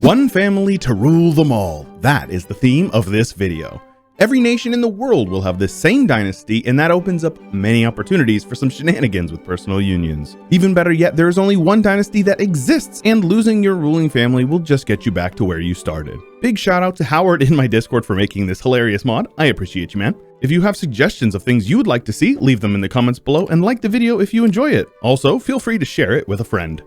One family to rule them all. That is the theme of this video. Every nation in the world will have this same dynasty, and that opens up many opportunities for some shenanigans with personal unions. Even better yet, there is only one dynasty that exists, and losing your ruling family will just get you back to where you started. Big shout out to Howard in my Discord for making this hilarious mod. I appreciate you, man. If you have suggestions of things you would like to see, leave them in the comments below and like the video if you enjoy it. Also, feel free to share it with a friend.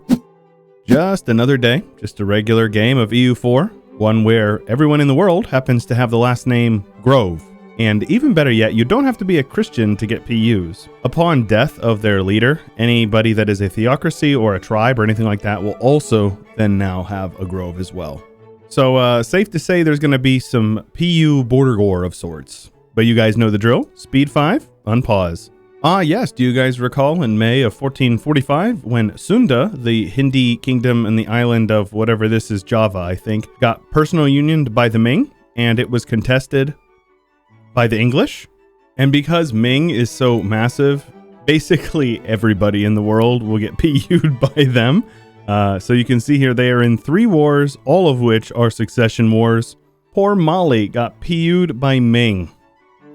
Just another day, just a regular game of EU4, one where everyone in the world happens to have the last name Grove. And even better yet, you don't have to be a Christian to get PUs. Upon death of their leader, anybody that is a theocracy or a tribe or anything like that will also then now have a Grove as well. So safe to say there's going to be some PU border war of sorts. But you guys know the drill. Speed 5, unpause. Ah yes, do you guys recall in May of 1445 when Sunda, the Hindi kingdom and the island of whatever this is, Java I think, got personal unioned by the Ming, and it was contested by the English? And because Ming is so massive, basically everybody in the world will get PU'd by them. So you can see here they are in 3 wars, all of which are succession wars. Poor Mali got PU'd by Ming.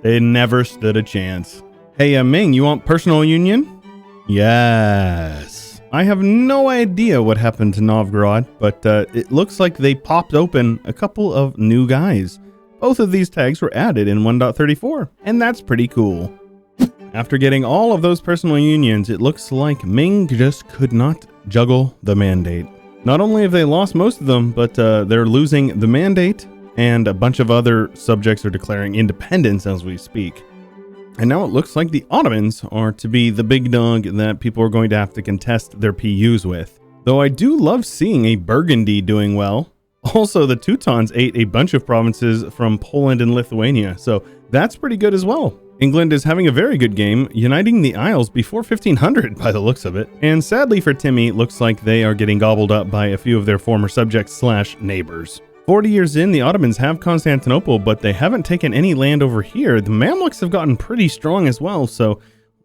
They never stood a chance. Hey, Ming, you want personal union? Yes. I have no idea what happened to Novgorod, but it looks like they popped open a couple of new guys. Both of these tags were added in 1.34, and that's pretty cool. After getting all of those personal unions, it looks like Ming just could not juggle the mandate. Not only have they lost most of them, but they're losing the mandate, and a bunch of other subjects are declaring independence as we speak. And now it looks like the Ottomans are to be the big dog that people are going to have to contest their PUs with. Though I do love seeing a Burgundy doing well. Also, the Teutons ate a bunch of provinces from Poland and Lithuania, so that's pretty good as well. England is having a very good game, uniting the Isles before 1500 by the looks of it. And sadly for Timmy, looks like they are getting gobbled up by a few of their former subjects / neighbors. 40 years in, the Ottomans have Constantinople, but they haven't taken any land over here. The Mamluks have gotten pretty strong as well, so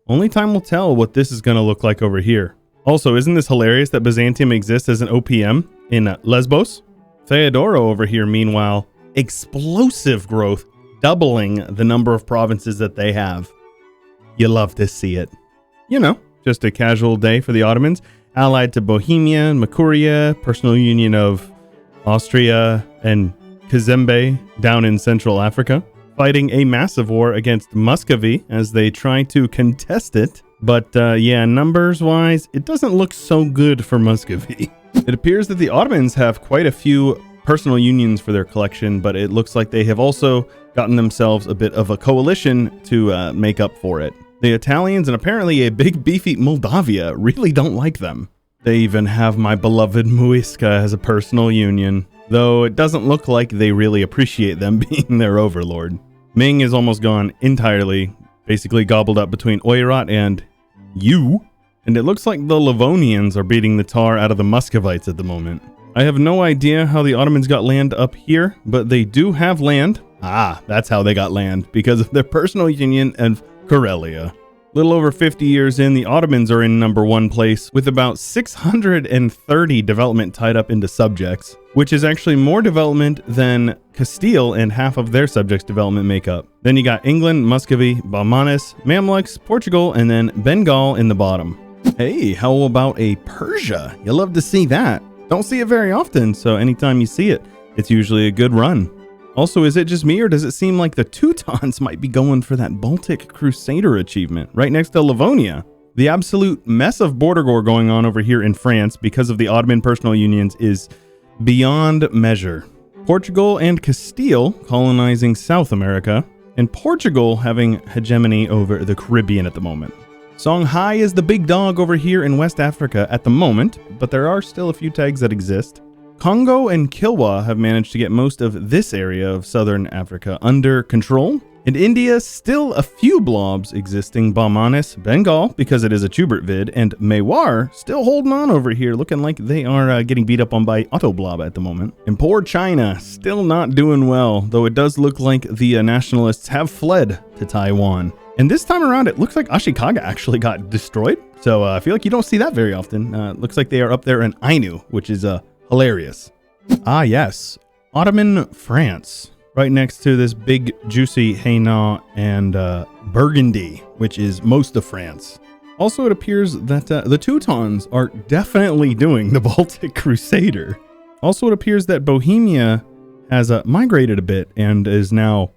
only time will tell what this is going to look like over here. Also, isn't this hilarious that Byzantium exists as an OPM in Lesbos? Theodoro over here, meanwhile, explosive growth, doubling the number of provinces that they have. You love to see it. You know, just a casual day for the Ottomans, allied to Bohemia and Makuria, personal union of Austria and Kazembe down in Central Africa, fighting a massive war against Muscovy as they try to contest it. But yeah, numbers-wise, it doesn't look so good for Muscovy. It appears that the Ottomans have quite a few personal unions for their collection, but it looks like they have also gotten themselves a bit of a coalition to make up for it. The Italians and apparently a big beefy Moldavia really don't like them. They even have my beloved Muisca as a personal union, though it doesn't look like they really appreciate them being their overlord. Ming is almost gone entirely, basically gobbled up between Oirat and you, and it looks like the Livonians are beating the tar out of the Muscovites at the moment. I have no idea how the Ottomans got land up here, but they do have land. Ah, that's how they got land, because of their personal union of Karelia. Little over 50 years in, the Ottomans are in number 1 place with about 630 development tied up into subjects, which is actually more development than Castile and half of their subjects' development make up. Then you got England, Muscovy, Bahmanis, Mamluks, Portugal, and then Bengal in the bottom. Hey, how about a Persia? You love to see that. Don't see it very often, so anytime you see it, it's usually a good run. Also, is it just me, or does it seem like the Teutons might be going for that Baltic Crusader achievement right next to Livonia? The absolute mess of border war going on over here in France because of the Ottoman personal unions is beyond measure. Portugal and Castile colonizing South America, and Portugal having hegemony over the Caribbean at the moment. Songhai is the big dog over here in West Africa at the moment, but there are still a few tags that exist. Congo and Kilwa have managed to get most of this area of southern Africa under control. In India, still a few blobs existing. Bahmanis, Bengal, because it is a Chewbert vid, and Mewar still holding on over here, looking like they are getting beat up on by Autoblob at the moment. And poor China, still not doing well, though it does look like the nationalists have fled to Taiwan. And this time around, it looks like Ashikaga actually got destroyed. So I feel like you don't see that very often. Looks like they are up there in Ainu, which is hilarious. Ah, yes. Ottoman France. Right next to this big, juicy Hainaut and Burgundy, which is most of France. Also, it appears that the Teutons are definitely doing the Baltic Crusader. Also, it appears that Bohemia has migrated a bit and is now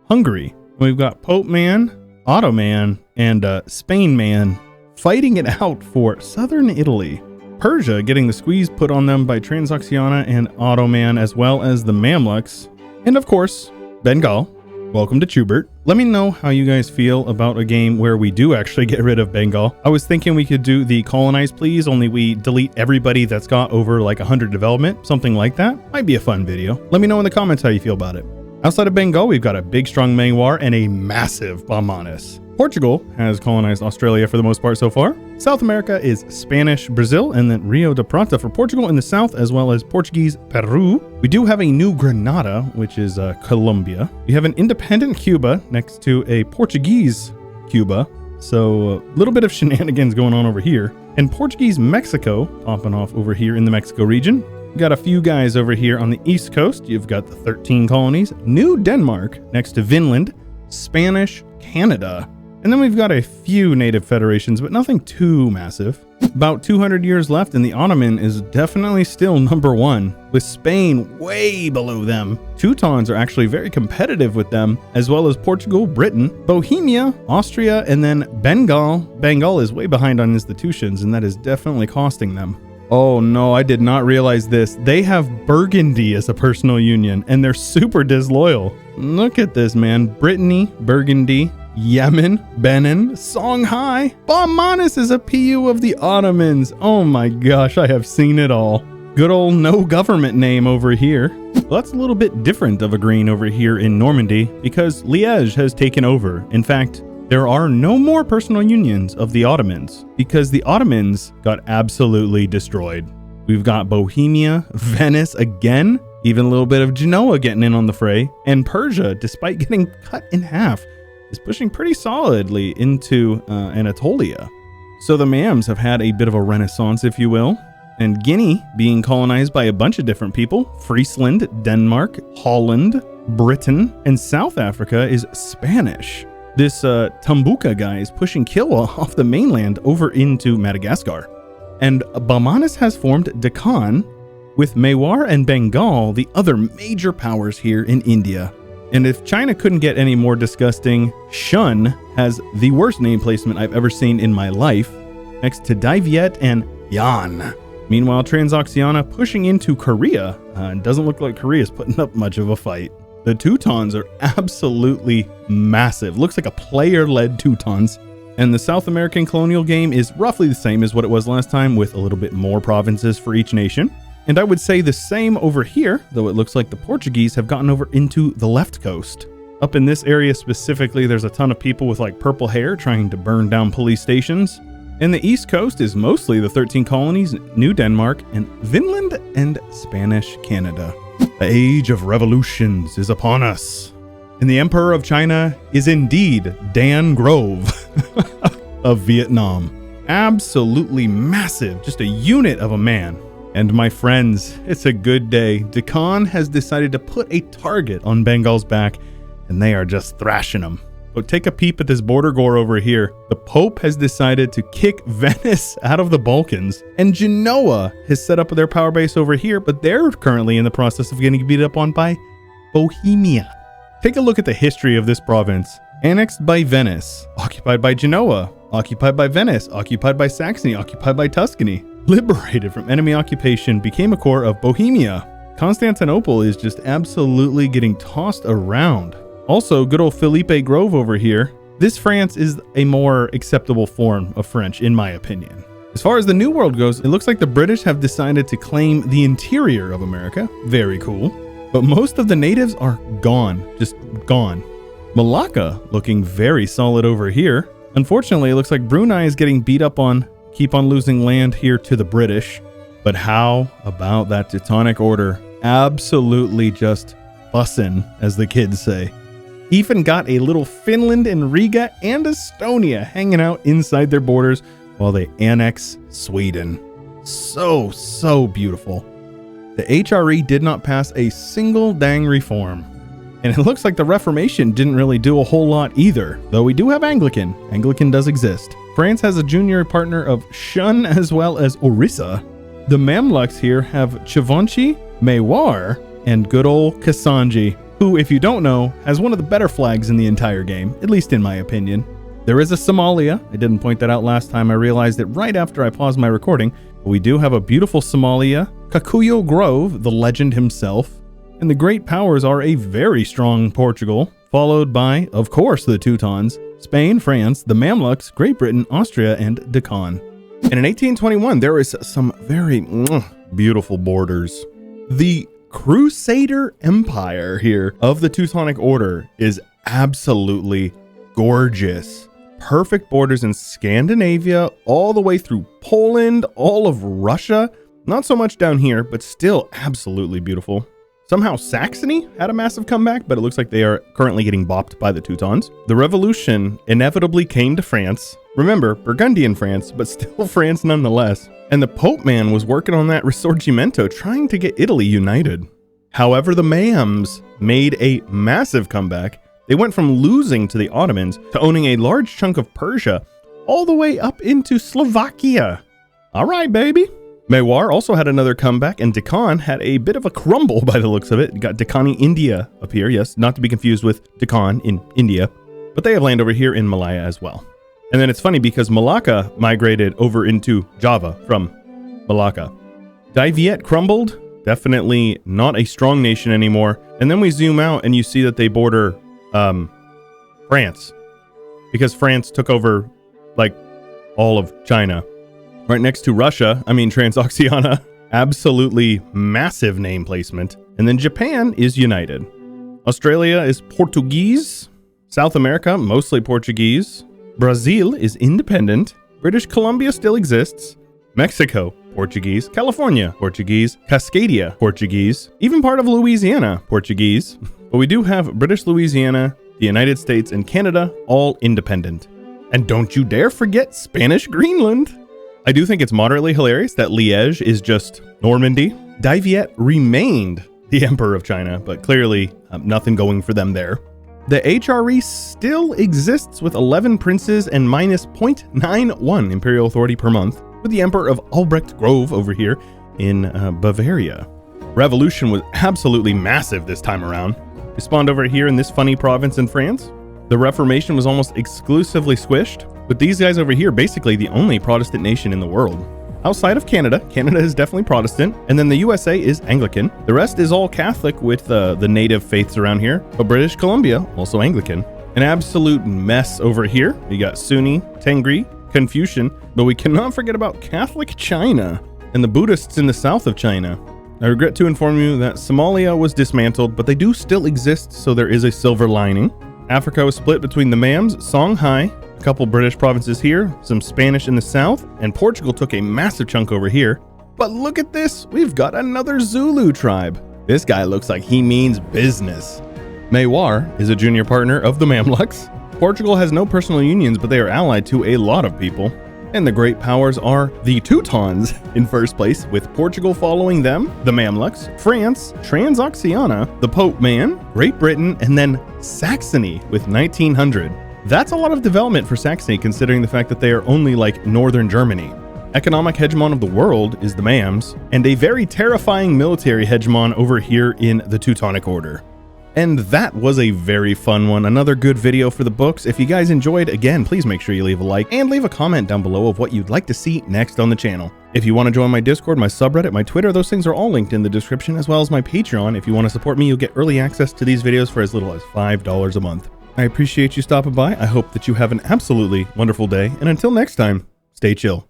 Hungary. We've got Pope Man, Otto Man, and Spain Man fighting it out for southern Italy. Persia getting the squeeze put on them by Transoxiana and Ottoman, as well as the Mamluks. And of course, Bengal. Welcome to Chewbert. Let me know how you guys feel about a game where we do actually get rid of Bengal. I was thinking we could do the colonize please, only we delete everybody that's got over like 100 development, something like that. Might be a fun video. Let me know in the comments how you feel about it. Outside of Bengal, we've got a big strong Mewar and a massive Bamanis. Portugal has colonized Australia for the most part so far. South America is Spanish Brazil, and then Rio de Prata for Portugal in the south, as well as Portuguese Peru. We do have a new Granada, which is Colombia. We have an independent Cuba next to a Portuguese Cuba. So a little bit of shenanigans going on over here. And Portuguese Mexico popping off over here in the Mexico region. We got a few guys over here on the east coast. You've got the 13 colonies. New Denmark next to Vinland. Spanish Canada. And then we've got a few native federations, but nothing too massive. About 200 years left, and the Ottoman is definitely still number one, with Spain way below them. Teutons are actually very competitive with them, as well as Portugal, Britain, Bohemia, Austria, and then Bengal. Bengal is way behind on institutions, and that is definitely costing them. Oh no, I did not realize this. They have Burgundy as a personal union, and they're super disloyal. Look at this, man. Brittany, Burgundy, Yemen, Benin, Songhai. Bamanis is a PU of the Ottomans. Oh my gosh, I have seen it all. Good old no government name over here. Well, that's a little bit different of a green over here in Normandy because Liège has taken over. In fact, there are no more personal unions of the Ottomans because the Ottomans got absolutely destroyed. We've got Bohemia, Venice again, even a little bit of Genoa getting in on the fray, and Persia, despite getting cut in half, is pushing pretty solidly into Anatolia. So the Mams have had a bit of a renaissance, if you will, and Guinea being colonized by a bunch of different people. Friesland, Denmark, Holland, Britain, and South Africa is Spanish. This Tumbuka guy is pushing Kilwa off the mainland over into Madagascar. And Bamanis has formed Deccan, with Mewar and Bengal the other major powers here in India. And if China couldn't get any more disgusting, Shun has the worst name placement I've ever seen in my life, next to Dai Viet and Yan. Meanwhile, Transoxiana pushing into Korea, doesn't look like Korea's putting up much of a fight. The Teutons are absolutely massive. Looks like a player-led Teutons. And the South American colonial game is roughly the same as what it was last time, with a little bit more provinces for each nation. And I would say the same over here, though it looks like the Portuguese have gotten over into the left coast. Up in this area specifically, there's a ton of people with like purple hair trying to burn down police stations. And the east coast is mostly the 13 colonies, New Denmark, and Vinland and Spanish Canada. The age of revolutions is upon us. And the Emperor of China is indeed Dan Grove of Vietnam. Absolutely massive, just a unit of a man. And my friends, it's a good day. Deccan has decided to put a target on Bengal's back, and they are just thrashing him. But take a peep at this border gore over here. The Pope has decided to kick Venice out of the Balkans, and Genoa has set up their power base over here, but they're currently in the process of getting beat up on by Bohemia. Take a look at the history of this province. Annexed by Venice, occupied by Genoa, occupied by Venice, occupied by Saxony, occupied by Tuscany. Liberated from enemy occupation, became a core of Bohemia. Constantinople is just absolutely getting tossed around. Also, good old Philippe Grove over here. This France is a more acceptable form of French, in my opinion. As far as the New World goes, it looks like the British have decided to claim the interior of America. Very cool. But most of the natives are gone, just gone. Malacca looking very solid over here. Unfortunately, it looks like Brunei is getting beat up on, keep on losing land here to the British. But how about that Teutonic Order? Absolutely just bussin', as the kids say. Even got a little Finland and Riga and Estonia hanging out inside their borders while they annex Sweden. So beautiful. The HRE did not pass a single dang reform. And it looks like the Reformation didn't really do a whole lot either, though we do have Anglican. Anglican does exist. France has a junior partner of Shun as well as Orissa. The Mamluks here have Chewbert, Mewar, and good old Kasanji, who, if you don't know, has one of the better flags in the entire game, at least in my opinion. There is a Somalia. I didn't point that out last time. I realized it right after I paused my recording. But we do have a beautiful Somalia, Kakuyo Grove, the legend himself, and the great powers are a very strong Portugal, followed by, of course, the Teutons, Spain, France, the Mamluks, Great Britain, Austria, and Deccan. And in 1821, there is some very beautiful borders. The Crusader Empire here of the Teutonic Order is absolutely gorgeous. Perfect borders in Scandinavia, all the way through Poland, all of Russia. Not so much down here, but still absolutely beautiful. Somehow Saxony had a massive comeback, but it looks like they are currently getting bopped by the Teutons. The revolution inevitably came to France. Remember, Burgundian France, but still France nonetheless. And the Pope man was working on that Risorgimento, trying to get Italy united. However, the Mams made a massive comeback. They went from losing to the Ottomans to owning a large chunk of Persia, all the way up into Slovakia. All right, baby. Mewar also had another comeback, and Deccan had a bit of a crumble by the looks of it. You got Deccani India up here, yes, not to be confused with Deccan in India, but they have land over here in Malaya as well. And then it's funny because Malacca migrated over into Java from Malacca. Dai Viet crumbled, definitely not a strong nation anymore. And then we zoom out and you see that they border France, because France took over like all of China. Right next to Russia, Transoxiana, absolutely massive name placement. And then Japan is united. Australia is Portuguese. South America, mostly Portuguese. Brazil is independent. British Columbia still exists. Mexico, Portuguese. California, Portuguese. Cascadia, Portuguese. Even part of Louisiana, Portuguese. But we do have British Louisiana, the United States, and Canada, all independent. And don't you dare forget Spanish Greenland. I do think it's moderately hilarious that Liège is just Normandy. Dai Viet remained the Emperor of China, but clearly nothing going for them there. The HRE still exists with 11 princes and minus 0.91 imperial authority per month, with the Emperor of Albrecht Grove over here in Bavaria. Revolution was absolutely massive this time around. They spawned over here in this funny province in France. The Reformation was almost exclusively squished, with these guys over here basically the only Protestant nation in the world. Outside of Canada, Canada is definitely Protestant, and then the USA is Anglican. The rest is all Catholic with the native faiths around here, but British Columbia, also Anglican. An absolute mess over here. You got Sunni, Tengri, Confucian, but we cannot forget about Catholic China and the Buddhists in the south of China. I regret to inform you that Somalia was dismantled, but they do still exist, so there is a silver lining. Africa was split between the Mams, Songhai, a couple British provinces here, some Spanish in the south, and Portugal took a massive chunk over here. But look at this, we've got another Zulu tribe. This guy looks like he means business. Mewar is a junior partner of the Mamluks. Portugal has no personal unions, but they are allied to a lot of people. And the great powers are the Teutons in first place, with Portugal following them, the Mamluks, France, Transoxiana, the Pope man, Great Britain, and then Saxony with 1900. That's a lot of development for Saxony, considering the fact that they are only like northern Germany. Economic hegemon of the world is the Mams, and a very terrifying military hegemon over here in the Teutonic Order. And that was a very fun one. Another good video for the books. If you guys enjoyed, again, please make sure you leave a like and leave a comment down below of what you'd like to see next on the channel. If you want to join my Discord, my subreddit, my Twitter, those things are all linked in the description, as well as my Patreon. If you want to support me, you'll get early access to these videos for as little as $5 a month. I appreciate you stopping by. I hope that you have an absolutely wonderful day. And until next time, stay chill.